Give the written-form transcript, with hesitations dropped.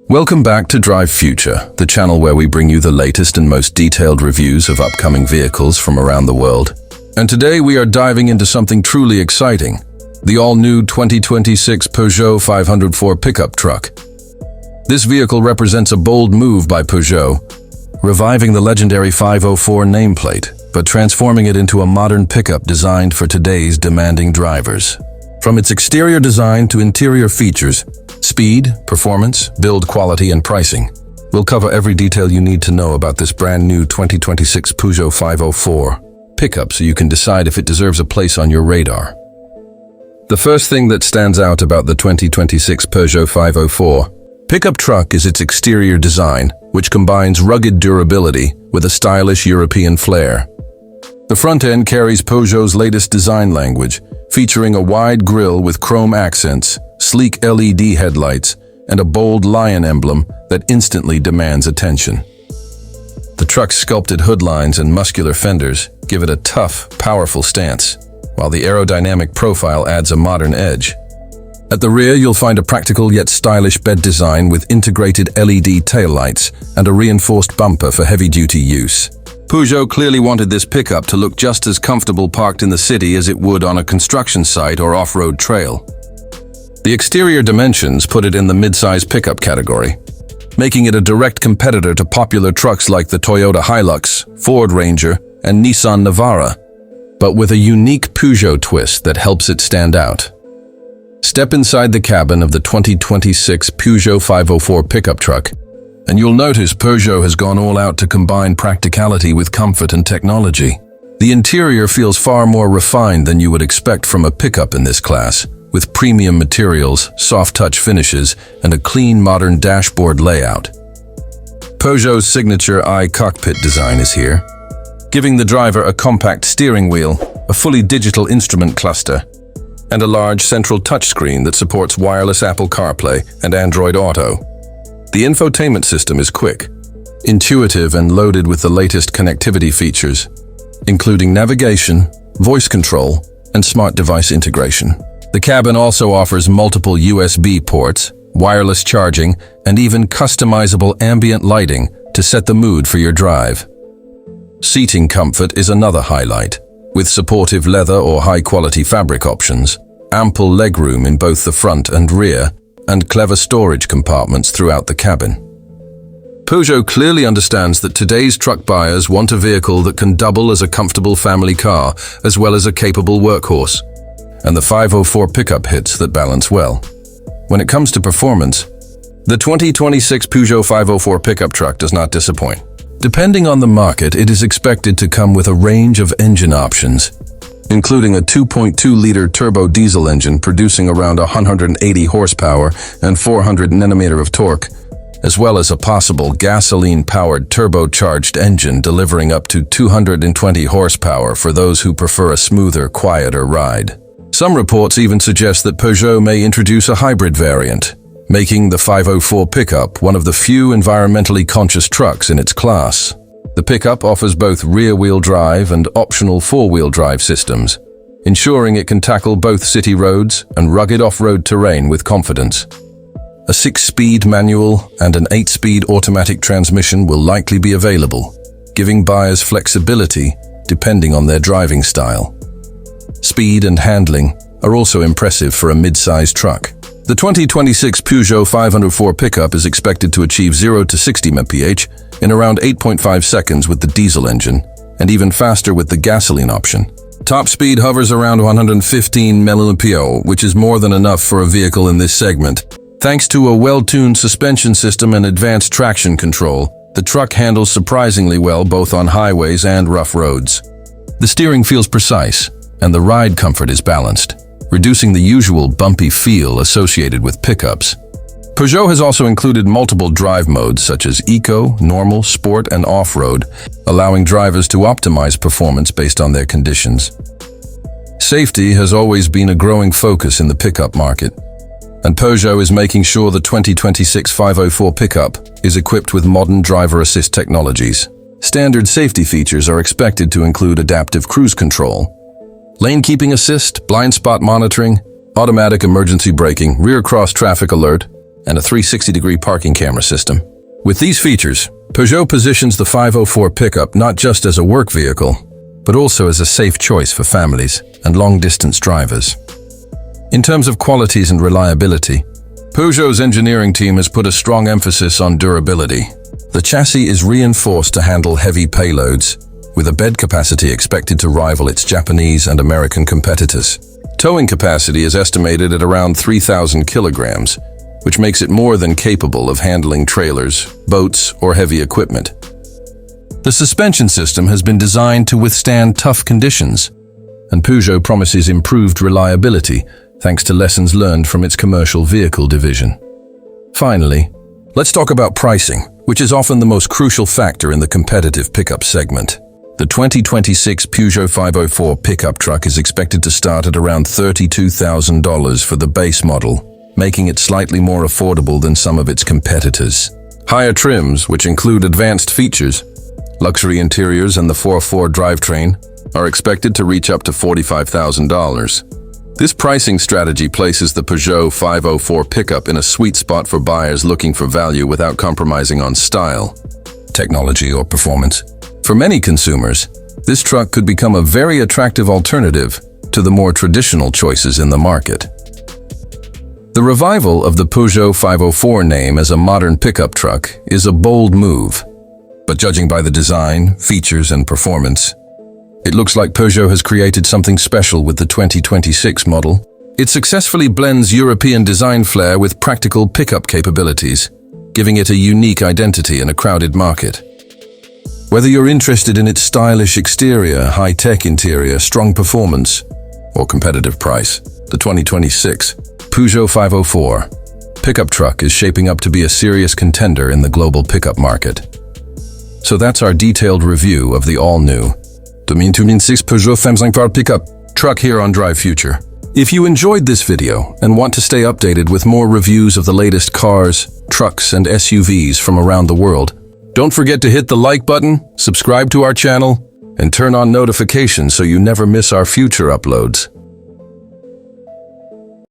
Welcome back to Drive Future, the channel where we bring you the latest and most detailed reviews of upcoming vehicles from around the world. And today we are diving into something truly exciting, the all-new 2026 Peugeot 504 pickup truck. This vehicle represents a bold move by Peugeot, reviving the legendary 504 nameplate, but transforming it into a modern pickup designed for today's demanding drivers. From its exterior design to interior features, speed, performance, build quality, and pricing, we'll cover every detail you need to know about this brand new 2026 Peugeot 504 pickup so you can decide if it deserves a place on your radar. The first thing that stands out about the 2026 Peugeot 504 pickup truck is its exterior design, which combines rugged durability with a stylish European flair. The front end carries Peugeot's latest design language, featuring a wide grille with chrome accents, sleek LED headlights, and a bold lion emblem that instantly demands attention. The truck's sculpted hood lines and muscular fenders give it a tough, powerful stance, while the aerodynamic profile adds a modern edge. At the rear, you'll find a practical yet stylish bed design with integrated LED taillights and a reinforced bumper for heavy-duty use. Peugeot clearly wanted this pickup to look just as comfortable parked in the city as it would on a construction site or off-road trail. The exterior dimensions put it in the mid-size pickup category, making it a direct competitor to popular trucks like the Toyota Hilux, Ford Ranger, and Nissan Navara, but with a unique Peugeot twist that helps it stand out. Step inside the cabin of the 2026 Peugeot 504 pickup truck, and you'll notice Peugeot has gone all out to combine practicality with comfort and technology. The interior feels far more refined than you would expect from a pickup in this class, with premium materials, soft-touch finishes, and a clean modern dashboard layout. Peugeot's signature iCockpit design is here, giving the driver a compact steering wheel, a fully digital instrument cluster, and a large central touchscreen that supports wireless Apple CarPlay and Android Auto. The infotainment system is quick, intuitive, and loaded with the latest connectivity features, including navigation, voice control, and smart device integration. The cabin also offers multiple USB ports, wireless charging, and even customizable ambient lighting to set the mood for your drive. Seating comfort is another highlight, with supportive leather or high-quality fabric options, ample legroom in both the front and rear, and clever storage compartments throughout the cabin. Peugeot clearly understands that today's truck buyers want a vehicle that can double as a comfortable family car as well as a capable workhorse, and the 504 pickup hits that balance well. When it comes to performance, the 2026 Peugeot 504 pickup truck does not disappoint. Depending on the market, it is expected to come with a range of engine options, including a 2.2-liter turbo diesel engine producing around 180 horsepower and 400 Nm of torque, as well as a possible gasoline-powered turbocharged engine delivering up to 220 horsepower for those who prefer a smoother, quieter ride. Some reports even suggest that Peugeot may introduce a hybrid variant, making the 504 pickup one of the few environmentally conscious trucks in its class. The pickup offers both rear-wheel drive and optional four-wheel drive systems, ensuring it can tackle both city roads and rugged off-road terrain with confidence. A 6-speed manual and an 8-speed automatic transmission will likely be available, giving buyers flexibility depending on their driving style. Speed and handling are also impressive for a mid-size truck. The 2026 Peugeot 504 pickup is expected to achieve 0 to 60 mph in around 8.5 seconds with the diesel engine, and even faster with the gasoline option. Top speed hovers around 115 mph, which is more than enough for a vehicle in this segment. Thanks to a well-tuned suspension system and advanced traction control, the truck handles surprisingly well both on highways and rough roads. The steering feels precise, and the ride comfort is balanced, reducing the usual bumpy feel associated with pickups. Peugeot has also included multiple drive modes such as Eco, Normal, Sport, and Off-Road, allowing drivers to optimize performance based on their conditions. Safety has always been a growing focus in the pickup market, and Peugeot is making sure the 2026 504 pickup is equipped with modern driver assist technologies. Standard safety features are expected to include adaptive cruise control, lane keeping assist, blind spot monitoring, automatic emergency braking, rear cross traffic alert, and a 360-degree parking camera system. With these features, Peugeot positions the 504 pickup not just as a work vehicle, but also as a safe choice for families and long-distance drivers. In terms of qualities and reliability, Peugeot's engineering team has put a strong emphasis on durability. The chassis is reinforced to handle heavy payloads, with a bed capacity expected to rival its Japanese and American competitors. Towing capacity is estimated at around 3,000 kilograms, which makes it more than capable of handling trailers, boats, or heavy equipment. The suspension system has been designed to withstand tough conditions, and Peugeot promises improved reliability thanks to lessons learned from its commercial vehicle division. Finally, let's talk about pricing, which is often the most crucial factor in the competitive pickup segment. The 2026 Peugeot 504 pickup truck is expected to start at around $32,000 for the base model, making it slightly more affordable than some of its competitors. Higher trims, which include advanced features, luxury interiors, and the 4.4 drivetrain, are expected to reach up to $45,000. This pricing strategy places the Peugeot 504 pickup in a sweet spot for buyers looking for value without compromising on style, technology, or performance. For many consumers, this truck could become a very attractive alternative to the more traditional choices in the market. The revival of the Peugeot 504 name as a modern pickup truck is a bold move, but judging by the design, features, and performance, it looks like Peugeot has created something special with the 2026 model. It successfully blends European design flair with practical pickup capabilities, giving it a unique identity in a crowded market. Whether you're interested in its stylish exterior, high-tech interior, strong performance, or competitive price, the 2026 Peugeot 504 pickup truck is shaping up to be a serious contender in the global pickup market. So that's our detailed review of the all-new 2026 Peugeot 504 pickup truck here on Drive Future. If you enjoyed this video and want to stay updated with more reviews of the latest cars, trucks, and SUVs from around the world, don't forget to hit the like button, subscribe to our channel, and turn on notifications so you never miss our future uploads.